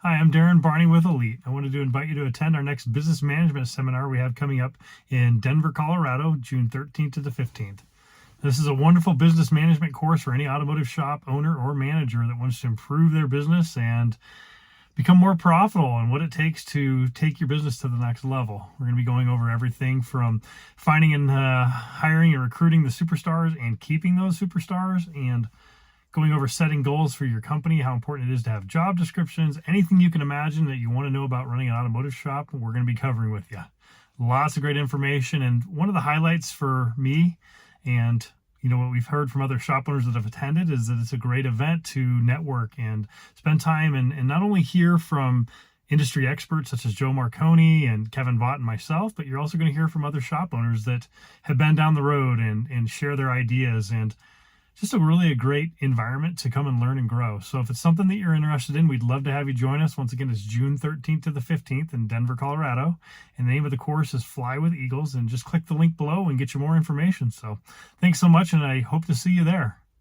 Hi, I'm Darrin Barney with Elite. I wanted to invite you to attend our next business management seminar we have coming up in Denver, Colorado, June 13th to the 15th. This is a wonderful business management course for any automotive shop owner or manager that wants to improve their business and become more profitable and what it takes to take your business to the next level. We're going to be going over everything from finding and hiring and recruiting the superstars and keeping those superstars, and going over setting goals for your company, how important it is to have job descriptions, anything you can imagine that you want to know about running an automotive shop, we're going to be covering with you. Lots of great information. And one of the highlights for me, and what we've heard from other shop owners that have attended, is that it's a great event to network and spend time and not only hear from industry experts such as Joe Marconi and Kevin Vaught and myself, but you're also going to hear from other shop owners that have been down the road and share their ideas, and just a great environment to come and learn and grow. So if it's something that you're interested in, we'd love to have you join us. Once again, it's June 13th to the 15th in Denver, Colorado. And the name of the course is Fly with Eagles. And just click the link below and get you more information. So thanks so much, and I hope to see you there.